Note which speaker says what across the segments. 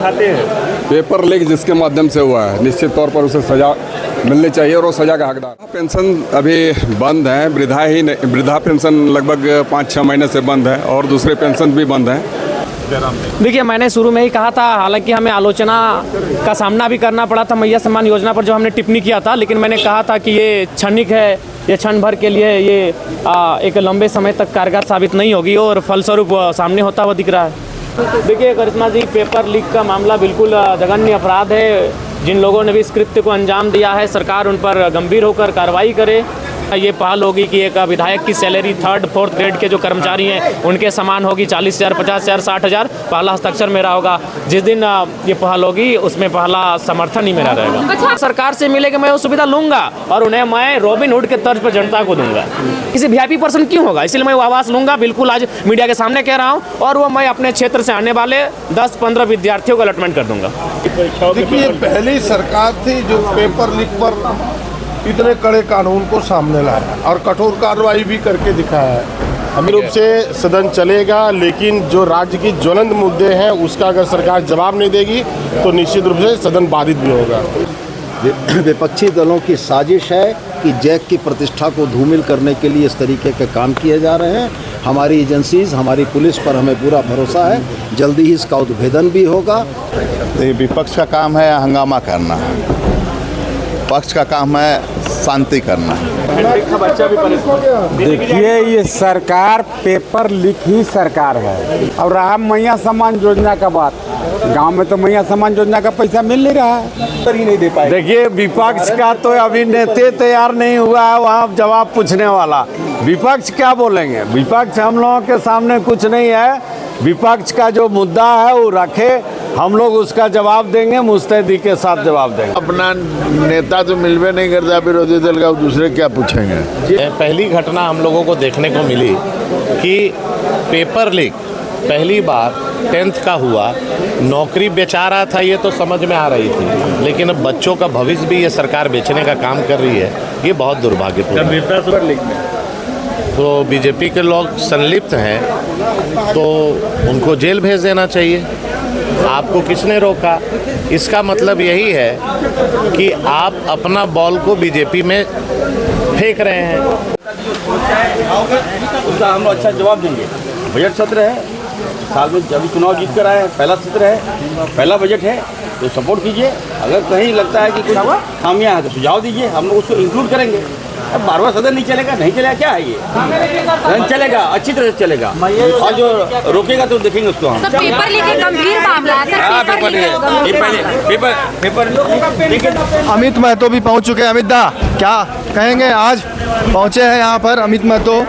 Speaker 1: खाते हैं।
Speaker 2: Paper leak जिसके माध्यम से हुआ है निश्चित तौर पर उसे सजा मिलनी चाहिए और वो सजा का हकदार। पेंशन अभी बंद है, वृद्धा पेंशन लगभग 5-6 महीने से बंद है और दूसरे पेंशन भी बंद है।
Speaker 3: देखिए, मैंने शुरू में ही कहा था, हालांकि हमें आलोचना का सामना भी करना पड़ा था मैया सम्मान योजना पर जो हमने टिप्पणी किया था, लेकिन मैंने कहा था कि ये क्षणिक है, ये क्षण भर के लिए, ये एक लंबे समय तक कारगर साबित नहीं होगी और फलस्वरूप सामने होता हुआ दिख रहा है। देखिए करिश्मा जी, पेपर लीक का मामला बिल्कुल जघन्य अपराध है। जिन लोगों ने भी इस कृत्य को अंजाम दिया है, सरकार उन पर गंभीर होकर कार्रवाई करे। ये पहल होगी कि एक विधायक की सैलरी 3rd 4th ग्रेड के जो कर्मचारी हैं उनके समान होगी 40,000, 50,000, 60,000। पहला हस्ताक्षर मेरा होगा। जिस दिन ये पहल होगी उसमें पहला समर्थन ही मेरा रहेगा। सरकार से मिले कि मैं वो सुविधा लूंगा और उन्हें मैं रॉबिनहुड के तर्ज पर जनता को दूंगा। किसी वीआईपी पर्सन क्यों होगा, इसलिए मैं वो आवास लूंगा। बिल्कुल आज मीडिया के सामने कह रहा हूँ और वो मैं अपने क्षेत्र से आने वाले 10-15 विद्यार्थियों को अलॉटमेंट कर दूंगा।
Speaker 4: देखिए, पहली सरकार थी जो पेपर लीक पर इतने कड़े कानून को सामने लाया और कठोर कार्रवाई भी करके दिखाया है। हम रूप से सदन चलेगा, लेकिन जो राज्य की ज्वलंत मुद्दे हैं उसका अगर सरकार जवाब नहीं देगी तो निश्चित रूप से सदन बाधित भी होगा।
Speaker 5: विपक्षी दलों की साजिश है कि जैक की प्रतिष्ठा को धूमिल करने के लिए इस तरीके के काम किए जा रहे हैं। हमारी एजेंसीज, हमारी पुलिस पर हमें पूरा भरोसा है, जल्दी ही इसका उद्भेदन भी होगा।
Speaker 6: विपक्ष का काम है हंगामा करना, पक्ष का काम है शांति करना।
Speaker 7: देखिए, ये सरकार पेपर लीक ही सरकार है। और रहा मैया सम्मान योजना का बात, गांव में तो मैया सम्मान योजना का पैसा मिल नहीं रहा है, नहीं दे पाए। देखिए, विपक्ष का तो अभी नेता तैयार नहीं हुआ है वहाँ जवाब पूछने वाला। विपक्ष क्या बोलेंगे? विपक्ष हम लोगों के सामने कुछ नहीं है। विपक्ष का जो मुद्दा है वो रखे, हम लोग उसका जवाब देंगे, मुस्तैदी के साथ जवाब देंगे।
Speaker 6: अपना नेता तो मिलवे नहीं करता विरोधी दल का, दूसरे क्या पूछेंगे।
Speaker 8: पहली घटना हम लोगों को देखने को मिली कि पेपर लीक पहली बार 10th का हुआ। नौकरी बेचा रहा था ये तो समझ में आ रही थी, लेकिन अब बच्चों का भविष्य भी ये सरकार बेचने का काम कर रही है। ये बहुत दुर्भाग्यपूर्ण है। तो बीजेपी के लोग संलिप्त हैं तो उनको जेल भेज देना चाहिए। आपको किसने रोका? इसका मतलब यही है कि आप अपना बॉल को बीजेपी में फेंक रहे हैं।
Speaker 1: उसका हम लोग अच्छा जवाब देंगे। बजट सत्र है, साल में अभी चुनाव जीत कर आए हैं, पहला सत्र है, पहला बजट है, तो सपोर्ट कीजिए। अगर कहीं लगता है कि कुछ खामियां हैं तो सुझाव दीजिए, हम लोग उसको इंक्लूड करेंगे। अब बार-बार सदन नहीं चलेगा, नहीं चलेगा, क्या है ये? सदन चलेगा, अच्छी तरह से चलेगा और जो रोकेगा तो देखेंगे उसको हम।
Speaker 9: पेपर लीक एक गंभीर मामला है।
Speaker 1: हाँ, पेपर।
Speaker 4: अमित महतो भी पहुंच चुके हैं। अमित दा, क्या कहेंगे? आज पहुंचे हैं यहाँ पर अमित महतो,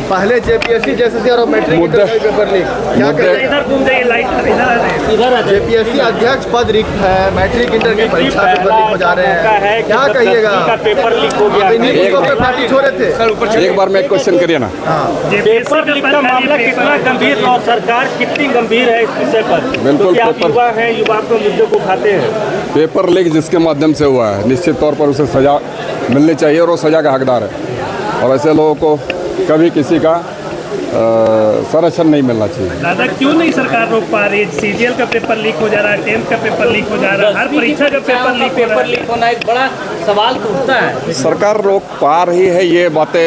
Speaker 4: पहले जेपीएससी जैसे और मैट्रिक पेपर लीक, क्या कहेंगे? जेपीएससी अध्यक्ष पद रिक्त है, मैट्रिक इंटर की परीक्षा पेपर लीक हो जा रहे हैं, क्या कहिएगा?
Speaker 1: पेपर लीक हो गया,
Speaker 4: पार्टी छोड़े थे।
Speaker 2: एक बार में एक क्वेश्चन करिए ना।
Speaker 1: पेपर लीक का मामला कितना गंभीर और सरकार कितनी गंभीर है इस विषय पर?
Speaker 2: बिल्कुल,
Speaker 1: आप युवा हैं, युवा को मुद्दे को उठाते हैं।
Speaker 2: पेपर लीक जिसके माध्यम से हुआ है निश्चित तौर पर उसे सजा मिलनी चाहिए और वो सजा का हकदार है। और ऐसे लोगों को कभी किसी का संरक्षण नहीं मिलना चाहिए।
Speaker 10: दादा, क्यों नहीं सरकार रोक पा रही? सीजीएल का पेपर लीक हो जा रहा है, 10th का पेपर लीक हो जा रहा है, हर परीक्षा का पेपर लीक
Speaker 3: होना एक बड़ा सवाल तो उठता है।
Speaker 2: सरकार रोक पा रही है, ये बातें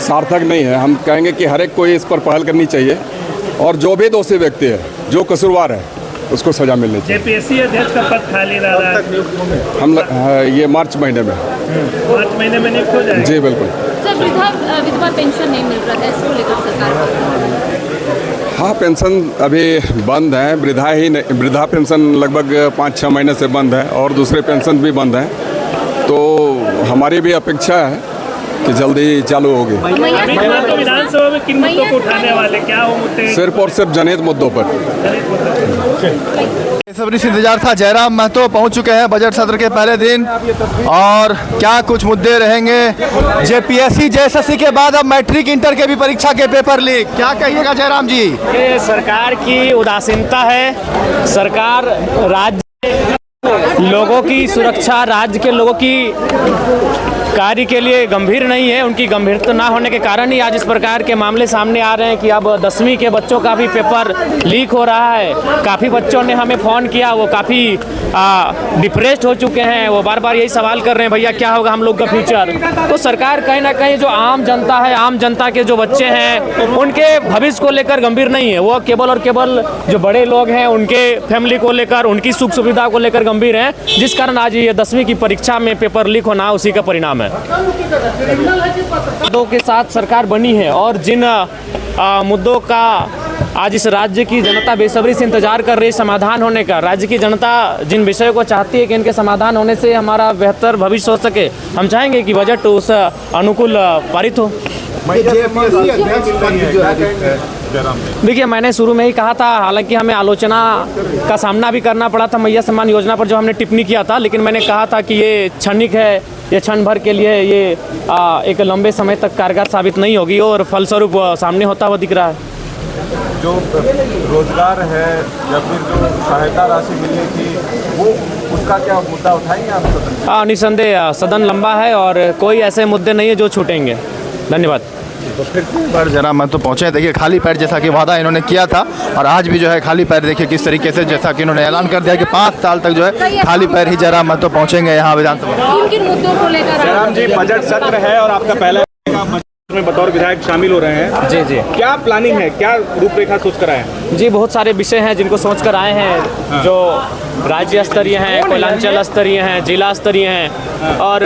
Speaker 2: सार्थक नहीं है। हम कहेंगे कि हर एक को इस पर पहल करनी चाहिए और जो भी दोषी व्यक्ति है, जो कसूरवार है, उसको सजा मिलनी चाहिए।
Speaker 10: जेपीएससी अध्यक्ष का पद खाली रह रहा है।
Speaker 2: हम ये मार्च महीने में
Speaker 10: नियुक्त हो जाएगा।
Speaker 2: जी बिल्कुल।
Speaker 9: सर, विधवा पेंशन नहीं मिल रहा था, इसको लेकर सरकार।
Speaker 2: हाँ, पेंशन अभी बंद है। वृद्धा पेंशन लगभग 5-6 महीने से बंद है और दूसरे पेंशन भी बंद हैं। तो हमारी भी अपेक्षा है कि जल्दी चालू होगी।
Speaker 10: विधानसभा में किन मुद्दों को उठाने वाले, क्या वो मुद्दे?
Speaker 2: सिर्फ और सिर्फ जनहित मुद्दों पर।
Speaker 4: बेसब्री से इंतजार था। जयराम महतो पहुंच चुके हैं बजट सत्र के पहले दिन, और क्या कुछ मुद्दे रहेंगे? जेपीएससी जेएसएससी के बाद अब मैट्रिक इंटर के भी परीक्षा के पेपर लीक, क्या कहिएगा जयराम जी?
Speaker 3: सरकार की उदासीनता है। सरकार राज्य लोगों की सुरक्षा राज्य के लोगों की कार्य के लिए गंभीर नहीं है। उनकी गंभीरता ना होने के कारण ही आज इस प्रकार के मामले सामने आ रहे हैं कि अब 10वीं के बच्चों का भी पेपर लीक हो रहा है। काफ़ी बच्चों ने हमें फ़ोन किया, वो काफ़ी डिप्रेस्ड हो चुके हैं। वो बार बार यही सवाल कर रहे हैं, भैया क्या होगा हम लोग का फ्यूचर। तो सरकार कहीं ना कहीं जो आम जनता है, आम जनता के जो बच्चे हैं उनके भविष्य को लेकर गंभीर नहीं है। वो केवल और केवल जो बड़े लोग हैं उनके फैमिली को लेकर, उनकी सुख सुविधा को लेकर गंभीर हैं, जिस कारण आज ये 10वीं की परीक्षा में पेपर लीक होना उसी का परिणाम है। मुद्दों के साथ सरकार बनी है और जिन मुद्दों का आज इस राज्य की जनता बेसब्री से इंतजार कर रही है समाधान होने का, राज्य की जनता जिन विषयों को चाहती है कि इनके समाधान होने से हमारा बेहतर भविष्य हो सके, हम चाहेंगे कि बजट उस अनुकूल पारित हो। देखिए, मैंने शुरू में ही कहा था, हालांकि हमें आलोचना का सामना भी करना पड़ा था मैया सम्मान योजना पर जो हमने टिप्पणी किया था, लेकिन मैंने कहा था कि ये क्षणिक है, ये क्षण भर के लिए, ये एक लंबे समय तक कारगर साबित नहीं होगी और फलस्वरूप सामने होता हुआ दिख रहा है।
Speaker 2: जो रोजगार है या फिर जो सहायता राशि मिलनी थी वो उसका क्या मुद्दा उठाएंगे आप सदन?
Speaker 3: निसंदेह सदन लंबा है और कोई ऐसे मुद्दे नहीं है जो छूटेंगे। धन्यवाद।
Speaker 6: तो फिर से बार जरा मैं तो पहुँचे, देखिए खाली पैर जैसा कि वादा इन्होंने किया था और आज भी जो है खाली पैर देखिए किस तरीके से, जैसा कि इन्होंने ऐलान कर दिया कि 5 साल तक जो है खाली पैर ही जरा मैं तो पहुँचेंगे यहाँ विधानसभा।
Speaker 9: किन मुद्दों को लेकर
Speaker 2: जयराम जी, बजट सत्र है और आपका पहला में बतौर विधायक शामिल हो रहे हैं।
Speaker 3: जी जी,
Speaker 2: क्या प्लानिंग है, क्या रूपरेखा सोच कर आए हैं?
Speaker 3: जी, बहुत सारे विषय हैं जिनको सोच कर आए हैं, जो राज्य स्तरीय हैं, कोयलांचल स्तरीय हैं, जिला स्तरीय हैं, और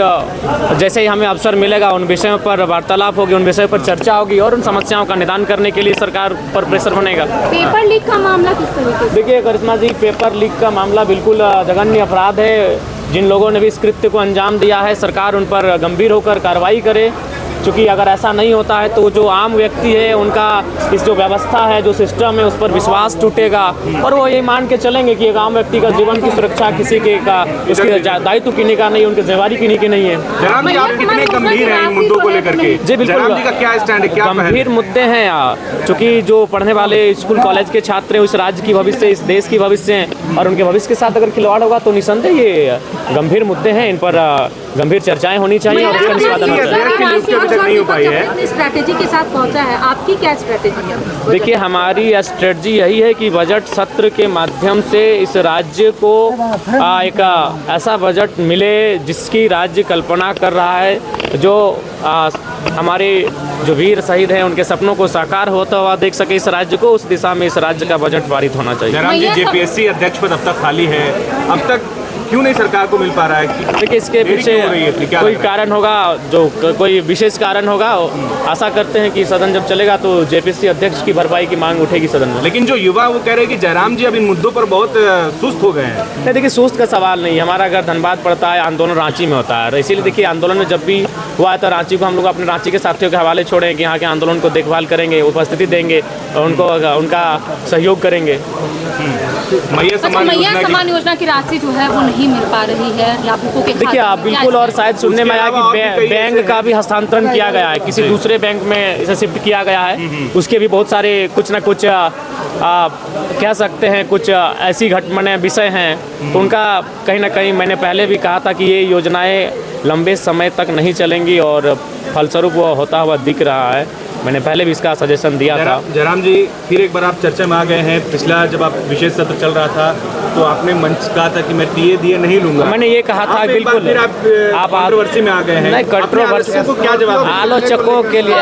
Speaker 3: जैसे ही हमें अवसर मिलेगा उन विषयों पर वार्तालाप होगी, उन विषयों पर चर्चा होगी और उन समस्याओं का निदान करने के लिए सरकार पर प्रेशर बनेगा।
Speaker 9: पेपर लीक का मामला किस तरीके से?
Speaker 3: देखिए करिश्मा जी, पेपर लीक का मामला बिल्कुल जघन्य अपराध है। जिन लोगों ने भी इस कृत्य को अंजाम दिया है, सरकार उन पर गंभीर होकर कार्रवाई करे, क्योंकि अगर ऐसा नहीं होता है तो जो आम व्यक्ति है उनका इस जो व्यवस्था है, जो सिस्टम है, उस पर विश्वास टूटेगा और वो ये मान के चलेंगे कि एक आम व्यक्ति का जीवन की सुरक्षा किसी के का उसके दायित्व किन्हीं का नहीं, उनकी जिम्मेदारी किन्हीं की नहीं है।
Speaker 2: जयराम जी, आप कितने गंभीर हैं इन मुद्दों को लेकर के?
Speaker 3: जी बिल्कुल,
Speaker 2: जयराम जी का क्या स्टैंड है, क्या
Speaker 3: गंभीर मुद्दे हैं, चूँकि जो पढ़ने वाले स्कूल कॉलेज के छात्र हैं, उस राज्य की भविष्य, इस देश की भविष्य हैं और उनके भविष्य के साथ अगर खिलवाड़ होगा तो निसंदेह ये गंभीर मुद्दे हैं। इन पर गंभीर चर्चाएं होनी चाहिए और इसका निष्पादन होना चाहिए।
Speaker 9: स्ट्रैटेजी के साथ पहुंचा है, आपकी क्या स्ट्रैटेजी है?
Speaker 3: देखिए, हमारी स्ट्रैटेजी यही है कि बजट सत्र के माध्यम से इस राज्य को एक ऐसा बजट मिले जिसकी राज्य कल्पना कर रहा है, जो हमारे जो वीर शहीद हैं उनके सपनों को साकार होता हुआ देख सके इस राज्य को, उस दिशा में इस राज्य का बजट पारित होना चाहिए।
Speaker 2: जयराम जी, जेपीएससी अध्यक्ष पद अब तक खाली है, अब तक क्यों नहीं सरकार को मिल पा रहा है?
Speaker 3: देखिए, इसके पीछे कोई कारण होगा, जो कोई विशेष कारण होगा। आशा करते हैं कि सदन जब चलेगा तो जेपीएससी अध्यक्ष की भरपाई की मांग उठेगी सदन में।
Speaker 2: लेकिन जो युवा वो कह रहे हैं कि जयराम जी अब इन मुद्दों पर बहुत सुस्त हो गए हैं।
Speaker 3: नहीं, देखिए, सुस्त का सवाल नहीं। हमारा अगर धनबाद पड़ता है, आंदोलन रांची में होता है, इसीलिए देखिए आंदोलन में जब भी हुआ तो रांची को हम लोग अपने रांची के साथियों के हवाले छोड़े कि यहाँ के आंदोलन को देखभाल करेंगे, उपस्थिति देंगे और उनको उनका सहयोग करेंगे।
Speaker 9: मैया सम्मान योजना की राशि जो है वो नहीं मिल पा रही है लाभुकों के।
Speaker 3: देखिए, आप बिल्कुल, और शायद सुनने में आया कि बैंक का भी हस्तांतरण किया गया है, किसी दूसरे बैंक में इसे शिफ्ट किया गया है। उसके भी बहुत सारे कुछ ना कुछ कह सकते हैं, कुछ ऐसी घटनाएं विषय हैं, तो उनका कहीं ना कहीं मैंने पहले भी कहा था कि ये योजनाएं लंबे समय तक नहीं चलेंगी और फलस्वरूप वो होता हुआ दिख रहा है। मैंने पहले भी इसका सजेशन दिया था।
Speaker 2: जयराम जी, फिर एक बार आप चर्चा में आ गए हैं। पिछला जब आप विशेष सत्र चल रहा था तो आपने मंच कहा था कि मैं टीए नहीं लूंगा।
Speaker 3: मैंने ये कहा था, बिल्कुल।
Speaker 2: फिर आप कंट्रोवर्सी में आ गए हैं।
Speaker 3: नहीं, कंट्रोवर्सी
Speaker 2: को क्या जवाब?
Speaker 3: आलोचकों के लिए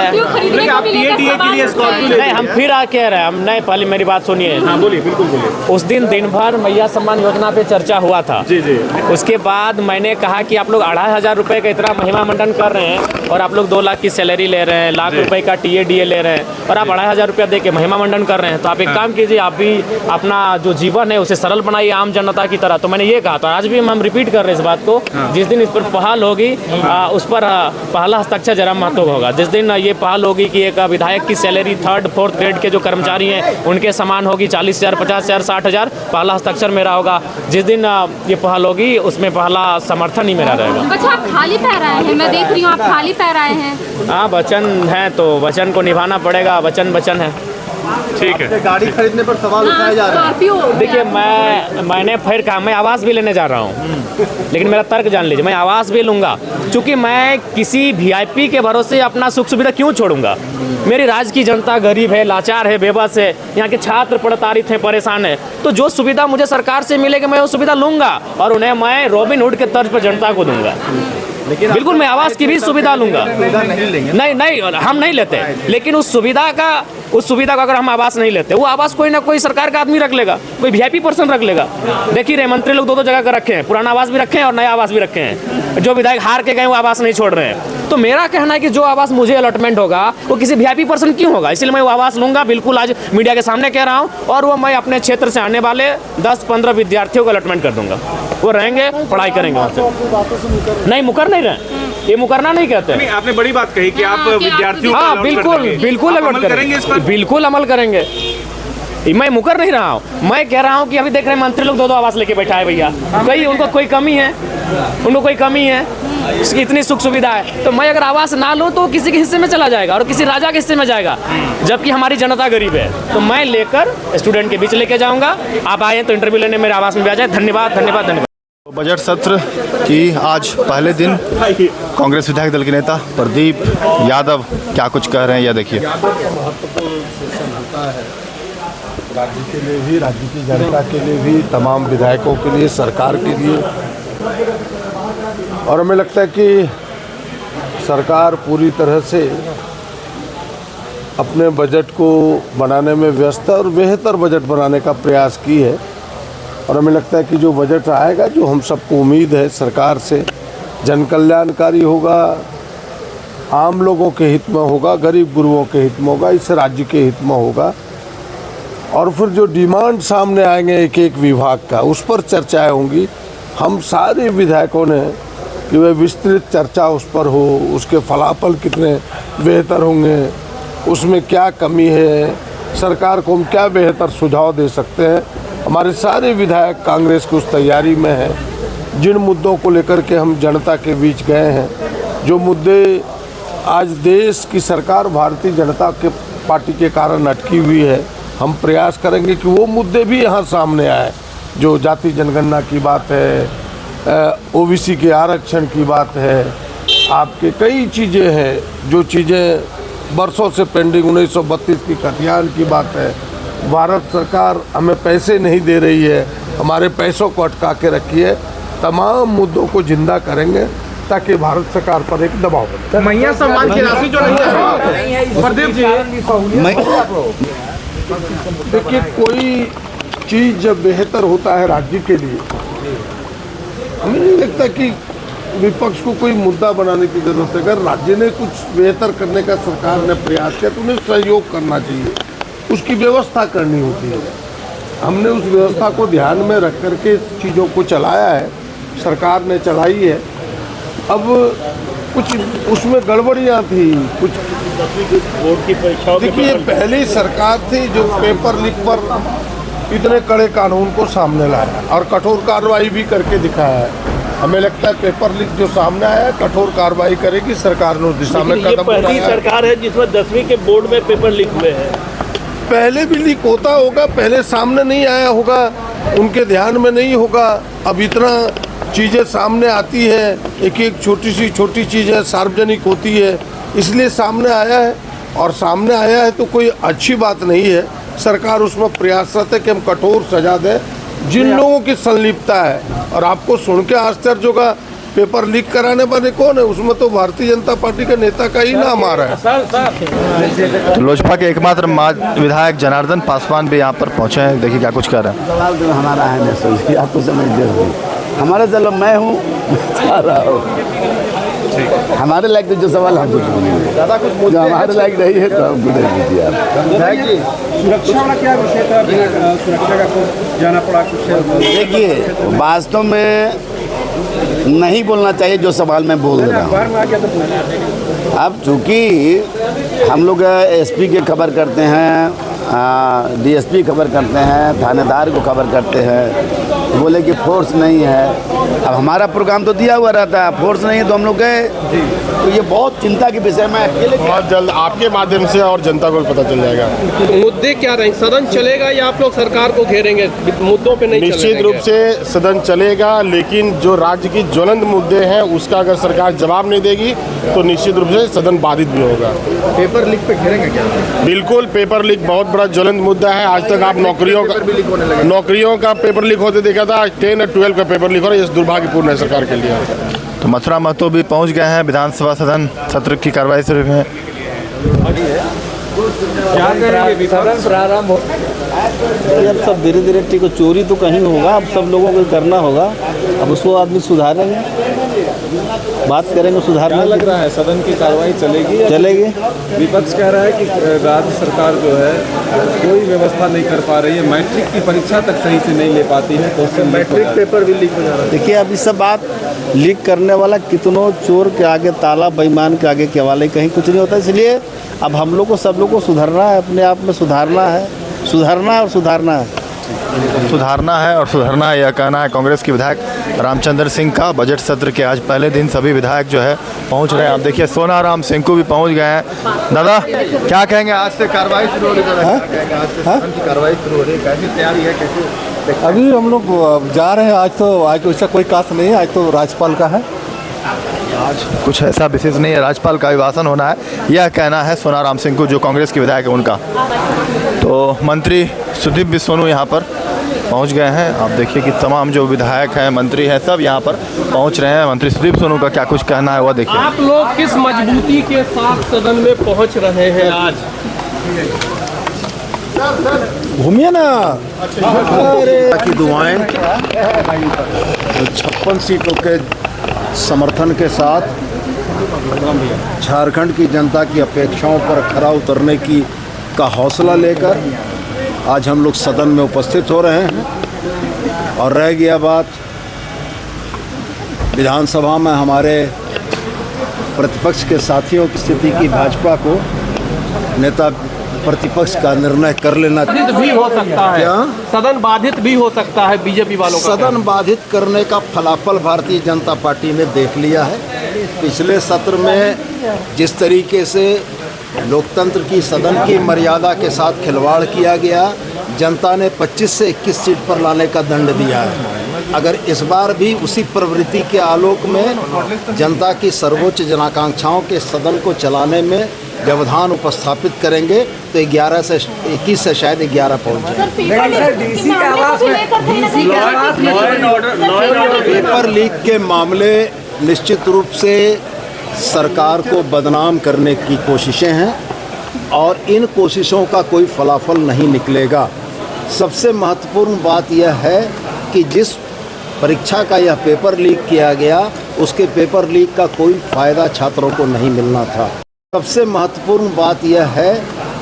Speaker 2: आप टीए के लिए स्कॉर्पियो
Speaker 3: नहीं, हम फिर कह रहे हैं, हम नहीं, पहले मेरी बात सुनिए।
Speaker 2: हाँ, बोलिए, बिल्कुल बोलिए।
Speaker 3: उस दिन भर मैया सम्मान योजना पे चर्चा हुआ था।
Speaker 2: जी जी।
Speaker 3: उसके बाद मैंने कहा कि आप लोग 2500 रुपये का इतना महिमा मंडन कर रहे हैं और आप लोग 2 लाख की सैलरी ले रहे हैं, लाख रुपए का टीए ले रहे हैं और आप 2500 रुपया दे के महिमा मंडन कर रहे हैं, तो आप एक काम कीजिए, आप भी अपना जो जीवन है उसे सरल बनाइए आम जनता की तरह। तो मैंने ये कहा था, आज भी हम रिपीट कर रहे हैं इस बात को। जिस दिन इस पर पहल होगी उस पर पहला हस्ताक्षर जयराम महतो का होगा। जिस दिन ये पहल होगी कि एक विधायक की सैलरी 3rd 4th ग्रेड के जो कर्मचारी हैं उनके समान होगी, 40,000, 50,000, 60,000, पहला हस्ताक्षर मेरा होगा। जिस दिन ये पहल होगी उसमें पहला समर्थन ही मेरा रहेगा।
Speaker 9: अच्छा, आप खाली पैर आए हैं, मैं देख रही हूँ आप खाली पैर आए हैं।
Speaker 3: हाँ, वचन है तो वचन को निभाना पड़ेगा, वचन है। ठीक है।
Speaker 6: गाड़ी खरीदने पर सवाल उठाया जा रहा है।
Speaker 3: देखिए मैंने फिर कहा मैं आवास भी लेने जा रहा हूँ, लेकिन मेरा तर्क जान लीजिए, मैं आवास भी लूँगा क्योंकि मैं किसी वीआईपी के भरोसे अपना सुख सुविधा क्यों छोड़ूंगा। मेरी राज्य की जनता गरीब है, लाचार है, बेबस है, यहाँ के छात्र प्रताड़ित हैं, परेशान है, तो जो सुविधा मुझे सरकार से मिलेगी मैं वो सुविधा लूँगा और उन्हें मैं रॉबिन हुड के तर्ज पर जनता को दूंगा। लेकिन बिल्कुल मैं आवास की भी सुविधा लूंगा। नहीं हम नहीं लेते, लेकिन उस सुविधा का अगर हम आवास नहीं लेते, वो आवास कोई ना कोई सरकार का आदमी रख लेगा, कोई वीआईपी पर्सन रख लेगा। देखिए रहे मंत्री लोग दो जगह का रखे हैं, पुराना आवास भी रखे हैं और नया आवास भी रखे हैं। जो विधायक हार के गए वो आवास नहीं छोड़ रहे हैं। तो मेरा कहना है कि जो आवास मुझे अलॉटमेंट होगा वो किसी वीआईपी पर्सन क्यों होगा, इसलिए मैं वो आवास लूंगा। बिल्कुल आज मीडिया के सामने कह रहा हूँ, और वो मैं अपने क्षेत्र से आने वाले 10-15 विद्यार्थियों को अलॉटमेंट कर दूंगा। वो रहेंगे, पढ़ाई करेंगे वहाँ से। नहीं मुकर नहीं रहे, ये मुकरना नहीं कहते।
Speaker 11: नहीं, आपने बड़ी बात कही कि आप विद्यार्थियों को
Speaker 3: हाँ बिल्कुल
Speaker 11: अमल करेंगे इस पर?
Speaker 3: बिल्कुल अमल करेंगे। मैं मुकर नहीं रहा हूँ, मैं कह रहा हूँ कि अभी देख रहे हैं मंत्री लोग दो आवास लेके बैठा है भैया, कहीं उनको कोई कमी है, इसकी इतनी सुख सुविधा है, तो मैं अगर आवास ना लूँ तो किसी के हिस्से में चला जाएगा और किसी राजा के हिस्से में जाएगा, जबकि हमारी जनता गरीब है। तो मैं लेकर स्टूडेंट के बीच लेके जाऊँगा। आप आए तो इंटरव्यू लेने मेरे आवास में भी आ जाए। धन्यवाद धन्यवाद धन्यवाद।
Speaker 6: बजट सत्र की आज पहले दिन कांग्रेस विधायक दल के नेता प्रदीप यादव क्या कुछ कह रहे हैं, यह देखिए।
Speaker 4: राज्य के लिए भी, राज्य की जनता के लिए भी, तमाम विधायकों के लिए, सरकार के लिए, और हमें लगता है कि सरकार पूरी तरह से अपने बजट को बनाने में व्यस्त है और बेहतर बजट बनाने का प्रयास की है। और हमें लगता है कि जो बजट आएगा, जो हम सबको उम्मीद है सरकार से, जन कल्याणकारी होगा, आम लोगों के हित में होगा, गरीब गुरुओं के हित में होगा, इस राज्य के हित में होगा। और फिर जो डिमांड सामने आएंगे एक एक विभाग का, उस पर चर्चाएं होंगी। हम सारे विधायकों ने कि वह विस्तृत चर्चा उस पर हो, उसके फलाफल कितने बेहतर होंगे, उसमें क्या कमी है, सरकार को हम क्या बेहतर सुझाव दे सकते हैं। हमारे सारे विधायक कांग्रेस की उस तैयारी में हैं। जिन मुद्दों को लेकर के हम जनता के बीच गए हैं, जो मुद्दे आज देश की सरकार भारतीय जनता के पार्टी के कारण अटकी हुई है, हम प्रयास करेंगे कि वो मुद्दे भी यहाँ सामने आए। जो जाति जनगणना की बात है, ओबीसी के आरक्षण की बात है, आपके कई चीज़ें हैं, जो चीज़ें बरसों से पेंडिंग, 1932 की कटियान की बात है। भारत सरकार हमें पैसे नहीं दे रही है, हमारे पैसों को अटका के रखी है। तमाम मुद्दों को जिंदा करेंगे ताकि भारत सरकार पर एक दबाव बने।
Speaker 11: मैया सम्मान की राशि जो नहीं है, प्रदीप जी,
Speaker 4: देखिए कोई चीज़ जब बेहतर होता है राज्य के लिए, हमें नहीं लगता कि विपक्ष को कोई मुद्दा बनाने की जरूरत है। अगर राज्य ने कुछ बेहतर करने का सरकार ने प्रयास किया तो उन्हें सहयोग करना चाहिए, उसकी व्यवस्था करनी होती है। हमने उस व्यवस्था को ध्यान में रख करके चीज़ों को चलाया है, सरकार ने चलाई है। अब कुछ उसमें गड़बड़ियाँ थी, कुछ
Speaker 10: बोर्ड की परीक्षाओं,
Speaker 4: देखिए पहली सरकार थी जो पेपर लीक पर इतने कड़े कानून को सामने लाया और कठोर कार्रवाई भी करके दिखाया है। हमें लगता है पेपर लीक जो सामने आया, कठोर कार्रवाई करेगी सरकार ने उस दिशा में कदम उठाया।
Speaker 10: पहली सरकार है जिसमें 10वीं के बोर्ड में पेपर लीक हुए हैं।
Speaker 4: पहले भी लीक होता होगा, पहले सामने नहीं आया होगा, उनके ध्यान में नहीं होगा। अब इतना चीज़ें सामने आती है, एक एक छोटी चीज़ें सार्वजनिक होती है, इसलिए सामने आया है। और सामने आया है तो कोई अच्छी बात नहीं है। सरकार उसमें प्रयासरत है कि हम कठोर सजा दें जिन लोगों की संलिप्तता है। और आपको सुन के आश्चर्य होगा, पेपर लीक कराने वाले कौन है? उसमें तो भारतीय जनता पार्टी के नेता का ही नाम आ रहा है।
Speaker 6: तो लोजपा के एकमात्र विधायक जनार्दन पासवान भी यहाँ पर पहुँचे हैं, देखिए क्या कुछ कर रहे हैं।
Speaker 5: सवाल जो हमारा है ना, सोचिए आपको समझ दे, हमारा चलो मैं हूँ, चाह रहा हूँ हमारे लायक तो जो सवाल हम कुछ ज़्यादा कुछ जो हमारे लायक नहीं है तो हमको नहीं दीजिए आप।
Speaker 11: सुरक्षा वाला क्या विषय था, सुरक्षा का तो जाना पड़ा कुछ?
Speaker 5: देखिए वास्तव में नहीं बोलना चाहिए जो सवाल मैं बोल रहा हूँ। अब चूँकि हम लोग एसपी के खबर करते हैं, डीएसपी खबर करते हैं, थानेदार को खबर करते हैं, बोले कि फोर्स नहीं है। अब हमारा प्रोग्राम तो दिया हुआ रहता है, फोर्स नहीं है तो हम लोग गए। तो ये बहुत चिंता के विषय में अकेले
Speaker 4: बहुत जल्द आपके माध्यम से और जनता को पता चल जाएगा।
Speaker 11: मुद्दे क्या रहेंगे? सदन चलेगा या आप लोग सरकार को घेरेंगे? मुद्दों पे नहीं
Speaker 4: निश्चित रूप से सदन चलेगा, लेकिन जो राज्य की ज्वलंत मुद्दे हैं उसका अगर सरकार जवाब नहीं देगी तो निश्चित रूप से सदन बाधित भी होगा।
Speaker 6: पेपर लीक पे घेरेंगे क्या?
Speaker 4: बिल्कुल, पेपर लीक बहुत बड़ा ज्वलंत मुद्दा है। आज तक आप नौकरियों का पेपर लीक होते देखा था, 10 और 12 का पेपर लीक हो रहा है। ये दुर्भाग्यपूर्ण है सरकार के लिए।
Speaker 6: तो मथुरा महतो भी पहुंच गए हैं विधानसभा सदन सत्र की कार्रवाई शुरू में।
Speaker 7: क्या करेंगे? सदन प्रारंभ हो,
Speaker 5: अब सब धीरे धीरे चोरी तो कहीं होगा, अब सब लोगों को करना होगा। अब उसको आदमी सुधारेंगे, बात करेंगे सुधारने।
Speaker 7: लग रहा है सदन की कार्रवाई चलेगी? विपक्ष कह रहा है कि राज्य सरकार जो है कोई व्यवस्था नहीं कर पा रही है, मैट्रिक की परीक्षा तक सही से नहीं ले पाती है, तो मैट्रिक पेपर भी लीक हो जा रहा है।
Speaker 5: देखिए, अभी सब बात लीक करने वाला कितनों चोर के आगे ताला, बेईमान के आगे केवाले, कहीं कुछ नहीं होता। इसलिए अब हम लोग को, सब लोग को सुधरना है, अपने आप में सुधारना है, सुधरना और सुधारना है।
Speaker 6: सुधारना है और सुधरना है, यह कहना है कांग्रेस के विधायक रामचंद्र सिंह का। बजट सत्र के आज पहले दिन सभी विधायक जो है पहुंच रहे हैं। आप देखिए सोनाराम सिंह भी पहुंच गए हैं। दादा क्या कहेंगे? आज से कार्रवाई शुरू हो रही है, आज से सदन की कार्रवाई शुरू हो रही है, कैसी तैयारी है, कैसे?
Speaker 7: अभी हम लोग जा रहे हैं। आज तो ऐसा कोई कास्ट नहीं है, आज तो राज्यपाल का है।
Speaker 6: आज कुछ ऐसा विशेष नहीं है, राज्यपाल का अभिभाषण होना है, यह कहना है सोनाराम सिंह को, जो कांग्रेस के विधायक है उनका। तो मंत्री सुदीप सोनू यहाँ पर पहुँच गए हैं। आप देखिए कि तमाम जो विधायक हैं, मंत्री हैं, सब यहाँ पर पहुँच रहे हैं। मंत्री सुदीप सोनू का क्या कुछ कहना है वह देखिए।
Speaker 11: आप लोग किस मजबूती के साथ सदन में पहुँच रहे हैं आज?
Speaker 5: घूमिए ना। अरे की दुआएं 56 सीटों के समर्थन के साथ झारखंड की जनता की अपेक्षाओं पर खरा उतरने का हौसला लेकर आज हम लोग सदन में उपस्थित हो रहे हैं। और रह गया बात विधानसभा में हमारे प्रतिपक्ष के साथियों की स्थिति की, भाजपा को नेता प्रतिपक्ष का निर्णय कर लेना
Speaker 11: भी हो सकता है।
Speaker 5: क्या
Speaker 11: सदन बाधित भी हो सकता है? बीजेपी वालों का
Speaker 5: सदन बाधित करने का फलाफल भारतीय जनता पार्टी ने देख लिया है। पिछले सत्र में जिस तरीके से लोकतंत्र की, सदन की मर्यादा के साथ खिलवाड़ किया गया, जनता ने 25 से 21 सीट पर लाने का दंड दिया है। अगर इस बार भी उसी प्रवृत्ति के आलोक में जनता की सर्वोच्च जनाकांक्षाओं के सदन को चलाने में व्यवधान उपस्थापित करेंगे तो 11 से 21 से शायद 11 पहुँच जाए। पेपर लीक के मामले निश्चित रूप से सरकार को बदनाम करने की कोशिशें हैं और इन कोशिशों का कोई फलाफल नहीं निकलेगा। सबसे महत्वपूर्ण बात यह है कि जिस परीक्षा का यह पेपर लीक किया गया, उसके पेपर लीक का कोई फ़ायदा छात्रों को नहीं मिलना था। सबसे महत्वपूर्ण बात यह है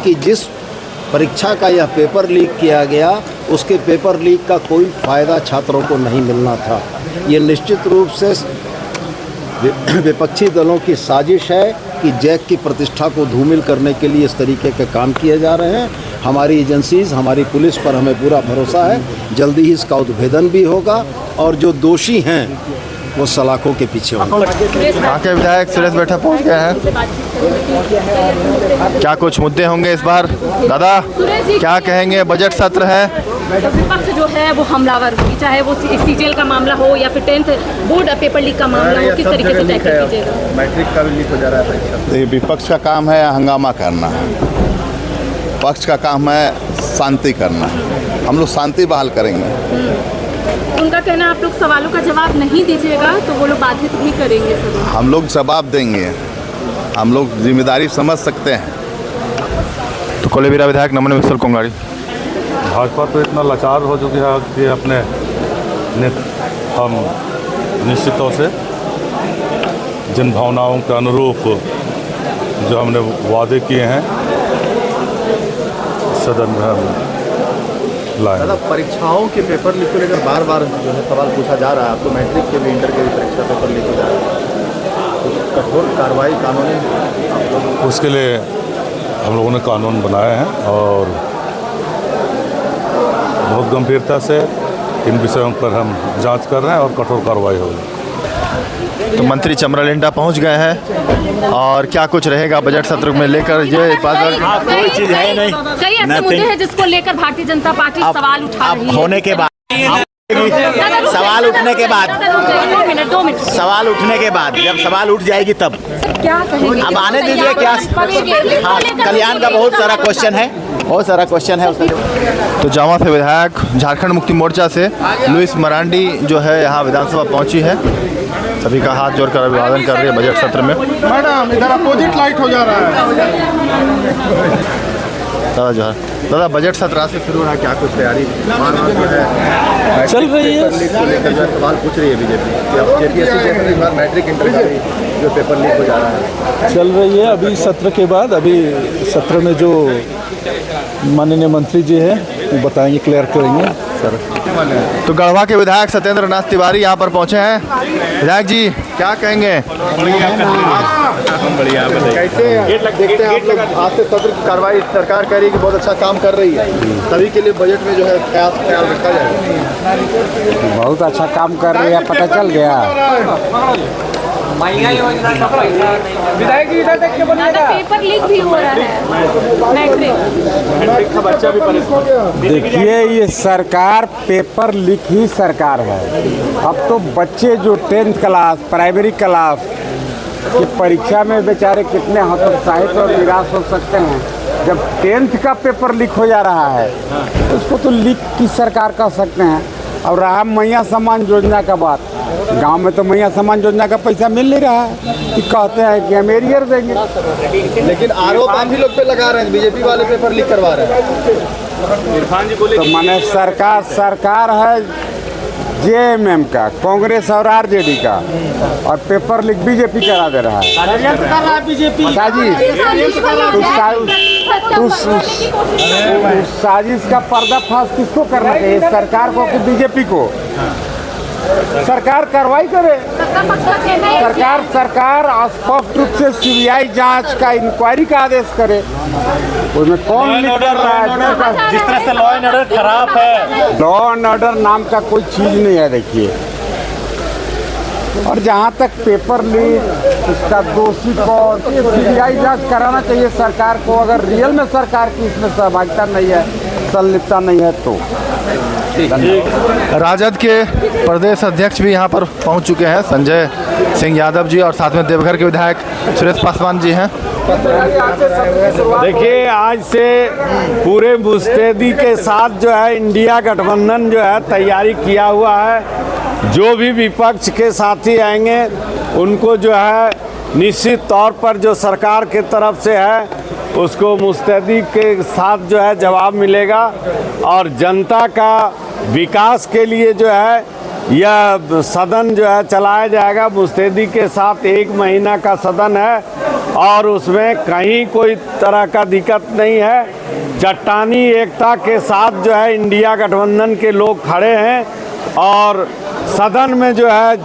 Speaker 5: कि जिस परीक्षा का यह पेपर लीक किया गया, उसके पेपर लीक का कोई फ़ायदा छात्रों को नहीं मिलना था। ये निश्चित रूप से विपक्षी दलों की साजिश है कि जैक की प्रतिष्ठा को धूमिल करने के लिए इस तरीके के काम किए जा रहे हैं। हमारी एजेंसीज़, हमारी पुलिस पर हमें पूरा भरोसा है, जल्दी ही इसका उद्भेदन भी होगा और जो दोषी हैं वो सलाखों के पीछे होंगे।
Speaker 6: यहाँ के विधायक सुरेश बैठा पहुँच गए हैं। क्या कुछ मुद्दे होंगे इस बार? दादा क्या कहेंगे? बजट सत्र है,
Speaker 9: विपक्ष जो है वो हमलावर हुई, चाहे वो सीजीएल का मामला हो या फिर 10th बोर्ड पेपर लीक का मामला हो, किस तरीके से टैकल कीजिएगा?
Speaker 6: मैट्रिक का भी लीक हो जा रहा है।
Speaker 12: देखिए, विपक्ष का काम है हंगामा करना, पक्ष का काम है शांति करना। हम लोग शांति बहाल करेंगे।
Speaker 9: उनका कहना आप लोग सवालों का जवाब नहीं दीजिएगा तो वो लोग बाधित भी करेंगे सदन।
Speaker 12: हम लोग जवाब देंगे, हम लोग जिम्मेदारी समझ सकते हैं।
Speaker 6: तो कोलेबिरा विधायक नमन मिसल कोंगाड़ी।
Speaker 13: भाजपा तो इतना लाचार हो चुकी है कि अपने हम निश्चित तौर से जिन भावनाओं के अनुरूप जो हमने वादे किए हैं सदन में हम लाए।
Speaker 6: दादा परीक्षाओं के पेपर लीक को लेकर बार बार जो है सवाल पूछा जा रहा है। आपको मैट्रिक के भी, इंटर के भी परीक्षा पेपर लीक हो जा रहा है, कुछ कठोर कार्रवाई कानूनी
Speaker 13: उसके लिए हम लोगों ने कानून बनाए हैं और बहुत गंभीरता से इन विषयों पर हम जांच कर रहे हैं और कठोर कार्रवाई होगी।
Speaker 6: तो मंत्री चमरालिंडा पहुंच गए हैं और क्या कुछ रहेगा बजट सत्र में लेकर ये
Speaker 9: कोई चीज है नहीं। कई ऐसे मुद्दे हैं जिसको लेकर भारतीय जनता पार्टी सवाल उठा रही है।
Speaker 14: होने के बाद सवाल उठने के बाद
Speaker 9: 2 मिनट
Speaker 14: सवाल उठने के बाद जब सवाल उठ जाएगी तब
Speaker 9: क्या कहेंगे?
Speaker 14: अब आने दीजिए। क्या हाँ, कल्याण का बहुत सारा क्वेश्चन है, बहुत सारा क्वेश्चन है उसका।
Speaker 6: तो जावा से विधायक झारखंड मुक्ति मोर्चा से लुइस मरांडी जो है यहाँ विधानसभा पहुंची है। सभी का हाथ जोड़कर अभिवादन कर रही है बजट सत्र में।
Speaker 4: मैडम इधर अपोजिट लाइट हो जा रहा है।
Speaker 6: दादा जो है दादा बजट सत्र आज से शुरू हो रहा है, क्या कुछ तैयारी
Speaker 3: चल रही है?
Speaker 6: लेकर जो सवाल पूछ रही है बीजेपी जेपीएससी जैसे इस बार मैट्रिक इंटर जो पेपर लीक हो जा रहा है
Speaker 15: चल रही है। अभी सत्र के बाद अभी सत्र में जो माननीय मंत्री जी हैं वो बताएंगे, क्लियर करेंगे सर।
Speaker 6: तो गढ़वा के विधायक सत्येंद्र नाथ तिवारी यहाँ पर पहुँचे हैं। विधायक जी क्या कहेंगे? कैसे देखते हैं आप लोग आज से सत्र की कार्रवाई सरकार कह रही है कि बहुत अच्छा काम कर रही है, सभी के लिए बजट में जो है ख्याल रखा जाएगा।
Speaker 7: बहुत अच्छा काम कर रही है, पता चल गया।
Speaker 9: विधायक जी इधर देख के बोलिएगा। पेपर लीक भी हो रहा है, मैट्रिक का बच्चा भी परेशान।
Speaker 7: देखिए ये सरकार पेपर लीक ही सरकार है। अब तो बच्चे जो 10th क्लास प्राइमरी क्लास की परीक्षा में बेचारे कितने हतोत्साहित और निराश हो सकते हैं जब 10th का पेपर लीक हो जा रहा है। उसको तो लीक की सरकार कह सकते हैं। और रहा मैया सम्मान योजना का बात, गांव में तो मैया सम्मान योजना का पैसा मिल नहीं रहा है कि कहते हैं कि हम एरियर देंगे,
Speaker 6: लेकिन आरोप आप ही लोग पे लगा रहे हैं बीजेपी वाले पेपर लीक करवा रहे हैं।
Speaker 7: तो माने सरकार है जेएमएम का, कांग्रेस और आरजेडी का, और पेपर लीक बीजेपी करा दे रहा है। बीजेपी साजिश का पर्दाफाश किसको करना चाहिए, सरकार को कि बीजेपी को? सरकार कार्रवाई करे। सरकार स्पष्ट रूप से सीबीआई जांच का इंक्वायरी का आदेश करे। उसमें कौन लीक कर रहा है?
Speaker 14: जिस तरह से लॉ एंड ऑर्डर खराब है,
Speaker 7: लॉ एंड ऑर्डर नाम का कोई चीज़ नहीं है। देखिए, और जहाँ तक पेपर लीक उसका दोषी को सीबीआई जांच कराना चाहिए सरकार को। अगर रियल में सरकार की इसमें सहभागिता नहीं है, संलिप्तता नहीं है तो।
Speaker 6: राजद के प्रदेश अध्यक्ष भी यहाँ पर पहुँच चुके हैं, संजय सिंह यादव जी, और साथ में देवघर के विधायक सुरेश पासवान जी हैं।
Speaker 7: देखिए, आज से पूरे मुस्तैदी के साथ जो है इंडिया गठबंधन जो है तैयारी किया हुआ है। जो भी विपक्ष के साथी आएंगे उनको जो है निश्चित तौर पर जो सरकार के तरफ से है उसको मुस्तैदी के साथ जो है जवाब मिलेगा। और जनता का विकास के लिए जो है यह सदन जो है चलाया जाएगा। मुस्तैदी के साथ 1 महीना का सदन है और उसमें कहीं कोई तरह का दिक्कत नहीं है। चट्टानी एकता के साथ जो है इंडिया गठबंधन के लोग खड़े हैं और सदन में जो है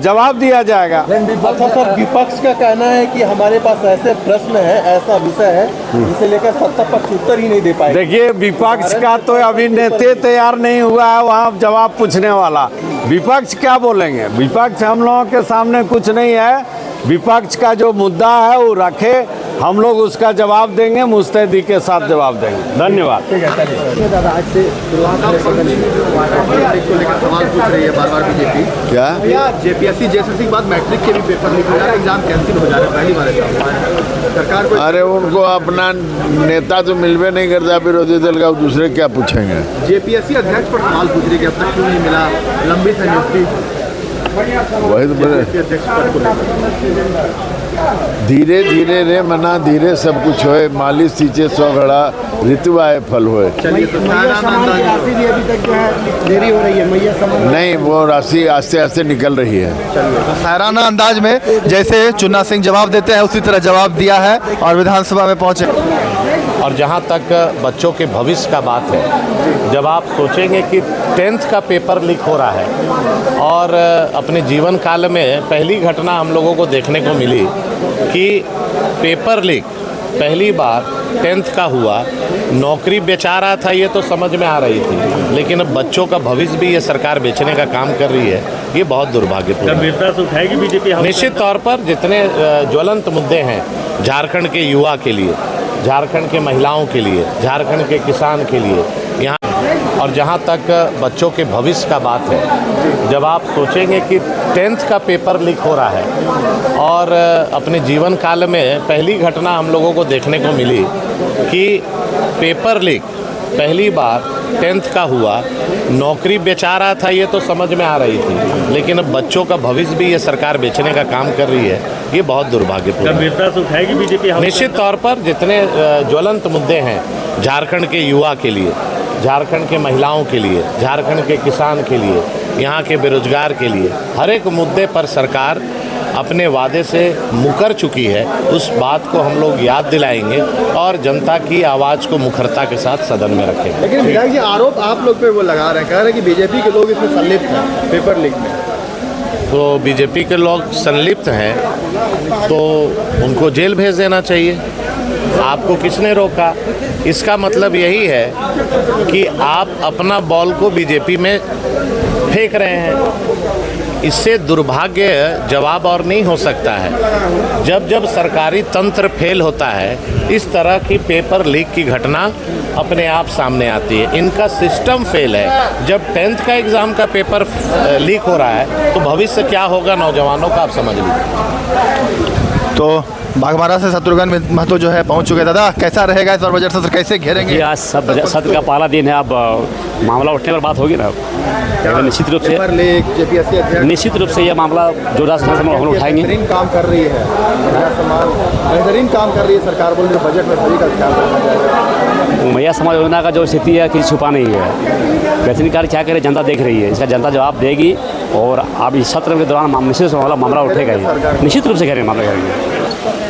Speaker 7: जवाब दिया जाएगा।
Speaker 14: अच्छा सर, विपक्ष का कहना है कि हमारे पास ऐसे प्रश्न है, ऐसा विषय है जिसे लेकर सत्ता पक्ष उत्तर ही नहीं दे पाए।
Speaker 7: देखिए, विपक्ष का तो अभी नेता तैयार नहीं हुआ है वहाँ जवाब पूछने वाला। विपक्ष क्या बोलेंगे? विपक्ष हम लोगों के सामने कुछ नहीं है। विपक्ष का जो मुद्दा है वो रखे, हम लोग उसका जवाब देंगे, मुस्तैदी के साथ जवाब देंगे। धन्यवाद।
Speaker 6: दादा आज से शुरुआत को लेकर सवाल पूछ रही है बार-बार बीजेपी।
Speaker 12: क्या
Speaker 6: जेपीएससी जेएसएससी के बाद मैट्रिक के भी पेपर लीक हो जा रहे हैं, एग्जाम कैंसिल हो जा रहा है, पहली बार सरकार को।
Speaker 12: अरे उनको अपना नेता तो मिलवे नहीं करता विरोधी दल का, दूसरे क्या पूछेंगे?
Speaker 6: जेपीएससी अध्यक्ष पर सवाल पूछ रही है कि अब तक क्यों नहीं मिला, लंबित है नियुक्ति।
Speaker 12: वही तो बोले, धीरे धीरे रे मना धीरे सब कुछ होए, मालिश सींचे 100 घड़ा ऋतु आए फल होए।
Speaker 6: चलिए, तो राशि भी अभी तक जो है देरी हो रही है, मैया सम्मान
Speaker 12: नहीं, वो राशि आस्ते आस्ते निकल रही है।
Speaker 6: तो सायराना अंदाज में जैसे चुन्ना सिंह जवाब देते हैं उसी तरह जवाब दिया है और विधानसभा में पहुंचे।
Speaker 8: और जहाँ तक बच्चों के भविष्य का बात है, जब आप सोचेंगे कि 10th का पेपर लीक हो रहा है और अपने जीवन काल में पहली घटना हम लोगों को देखने को मिली कि पेपर लीक पहली बार 10th का हुआ नौकरी बेचा रहा था ये तो समझ में आ रही थी, लेकिन अब बच्चों का भविष्य भी ये सरकार बेचने का काम कर रही है, ये बहुत दुर्भाग्यपूर्ण है।
Speaker 10: उठाएगी बीजेपी?
Speaker 8: निश्चित तौर पर जितने ज्वलंत मुद्दे हैं झारखंड के युवा के लिए, झारखंड के महिलाओं के लिए, झारखंड के किसान के लिए, यहाँ और जहाँ तक बच्चों के भविष्य का बात है, जब आप सोचेंगे कि 10th का पेपर लीक हो रहा है और अपने जीवन काल में पहली घटना हम लोगों को देखने को मिली कि पेपर लीक पहली बार 10th का हुआ, नौकरी बेचा रहा था ये तो समझ में आ रही थी, लेकिन अब बच्चों का भविष्य भी ये सरकार बेचने का काम कर रही है, ये बहुत दुर्भाग्यपूर्ण है।
Speaker 10: उठाएगी बीजेपी?
Speaker 8: निश्चित तौर पर जितने ज्वलंत मुद्दे हैं झारखंड के युवा के लिए, झारखंड के महिलाओं के लिए, झारखंड के किसान के लिए, यहाँ के बेरोजगार के लिए, हर एक मुद्दे पर सरकार अपने वादे से मुकर चुकी है। उस बात को हम लोग याद दिलाएंगे और जनता की आवाज़ को मुखरता के साथ सदन में रखेंगे।
Speaker 6: लेकिन विधायक जी, आरोप आप लोग पे वो लगा रहे हैं, कह रहे हैं कि बीजेपी के लोग इसमें संलिप्त हैं पेपर लीक में।
Speaker 8: तो बीजेपी के लोग संलिप्त हैं तो उनको जेल भेज देना चाहिए। आपको किसने रोका? इसका मतलब यही है कि आप अपना बॉल को बीजेपी में फेंक रहे हैं। इससे दुर्भाग्य जवाब और नहीं हो सकता है। जब जब सरकारी तंत्र फेल होता है, इस तरह की पेपर लीक की घटना अपने आप सामने आती है। इनका सिस्टम फेल है। जब 10th का एग्ज़ाम का पेपर लीक हो रहा है तो भविष्य क्या होगा नौजवानों का, आप समझ लीजिए।
Speaker 6: तो बाघमारा से शत्रुघ्न महतो जो है पहुंच चुके। दादा, कैसा रहेगा इस बार बजट सत्र, कैसे घेरेंगे?
Speaker 3: आज सब बजट सत्र का पहला दिन है, अब मामला उठने पर बात होगी ना। निश्चित रूप से निश्चित रूप से यह मामला जोरदार से हम लोग उठाएंगे।
Speaker 6: बेहतरीन काम कर रही है, बेहतरीन काम कर रही है सरकार, बोल रही है बजट में सभी का ख्याल रखा जाएगा।
Speaker 3: मैया समाज योजना का जो स्थिति है किसी छुपा नहीं है। बेहतरीन कार्य क्या करे जनता देख रही है, इसका जनता जवाब देगी और अब इस सत्र के दौरान निश्चित रूप से मामला उठेगा ही। निश्चित रूप से घेरेंगे, मामला घेरेंगे।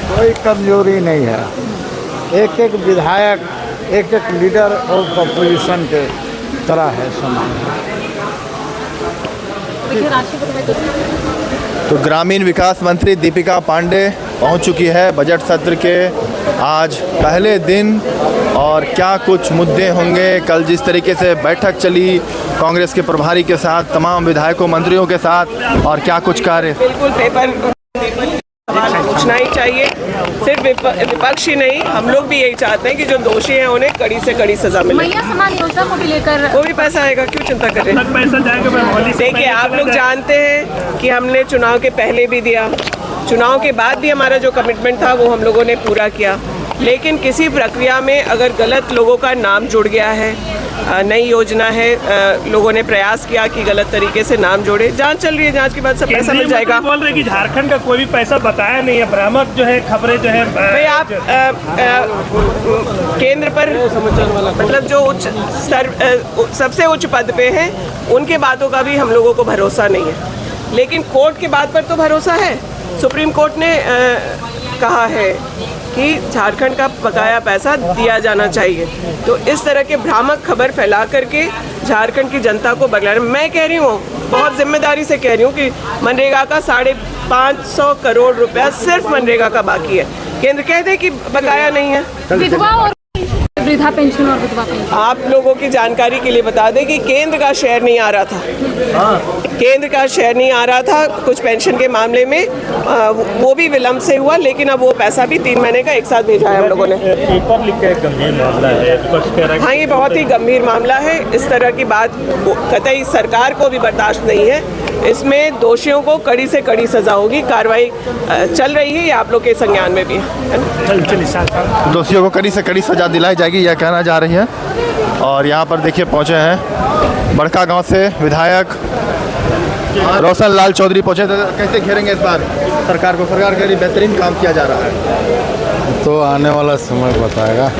Speaker 7: कोई कमजोरी नहीं है। एक एक विधायक, एक एक लीडर और अपोजिशन के तरह है समान।
Speaker 6: तो ग्रामीण विकास मंत्री दीपिका पांडे पहुंच चुकी है बजट सत्र के आज पहले दिन। और क्या कुछ मुद्दे होंगे, कल जिस तरीके से बैठक चली कांग्रेस के प्रभारी के साथ, तमाम विधायकों मंत्रियों के साथ, और क्या कुछ कार्य।
Speaker 16: बिल्कुल पेपर पूछना ही चाहिए। सिर्फ विपक्ष ही नहीं, हम लोग भी यही चाहते हैं कि जो दोषी हैं उन्हें कड़ी से कड़ी सजा मिले।
Speaker 9: मैया समान योजना को भी लेकर
Speaker 16: वो भी पैसा आएगा, क्यों चिंता कर रहे हैं?
Speaker 10: पैसा जाएगा।
Speaker 16: देखिए, आप लोग जानते हैं कि हमने चुनाव के पहले भी दिया, चुनाव के बाद भी हमारा जो कमिटमेंट था वो हम लोगों ने पूरा किया। लेकिन किसी प्रक्रिया में अगर गलत लोगों का नाम जुड़ गया है, नई योजना है, लोगों ने प्रयास किया कि गलत तरीके से नाम जोड़े, जांच चल रही है, जांच के बाद सब पैसा मिल जाएगा।
Speaker 10: बोल रहे कि झारखंड का कोई भी पैसा बताया नहीं है, भ्रामक जो है खबरें जो है।
Speaker 16: भाई आप केंद्र पर मतलब जो उच्च स्तर सबसे उच्च पद पे हैं उनके बातों का भी हम लोगों को भरोसा नहीं है, लेकिन कोर्ट के बात पर तो भरोसा है। सुप्रीम कोर्ट ने कहा है कि झारखंड का बकाया पैसा दिया जाना चाहिए। तो इस तरह के भ्रामक खबर फैला करके झारखंड की जनता को बगला, मैं कह रही हूँ, बहुत जिम्मेदारी से कह रही हूँ कि मनरेगा का 550 करोड़ रुपया सिर्फ मनरेगा का बाकी है। केंद्र कह दे कि बकाया नहीं है।
Speaker 9: विधवा और वृद्धा पेंशन और विधवा पेंशन,
Speaker 16: आप लोगों की जानकारी के लिए बता दें कि केंद्र का शेयर नहीं आ रहा था, केंद्र का शेयर नहीं आ रहा था कुछ पेंशन के मामले में, वो भी विलंब से हुआ, लेकिन अब वो पैसा भी 3 महीने का एक साथ भेजा है हम लोगों ने।
Speaker 10: पेपर लीक का एक गंभीर मामला है।
Speaker 16: हाँ, ये बहुत ही गंभीर मामला है। इस तरह की बात कतई सरकार को भी बर्दाश्त नहीं है। इसमें दोषियों को कड़ी से कड़ी सजा होगी। कार्रवाई चल रही है, ये आप लोग के संज्ञान में भी है।
Speaker 6: दोषियों को कड़ी से कड़ी सजा दिलाई जाएगी, यह कहना जा रही है। और यहाँ पर देखिए पहुँचे हैं बड़का गांव से विधायक रोशन लाल चौधरी पहुँचे। तो कैसे घेरेंगे इस बार सरकार को? सरकार के लिए बेहतरीन काम किया जा रहा है,
Speaker 7: तो आने वाला समय बताएगा।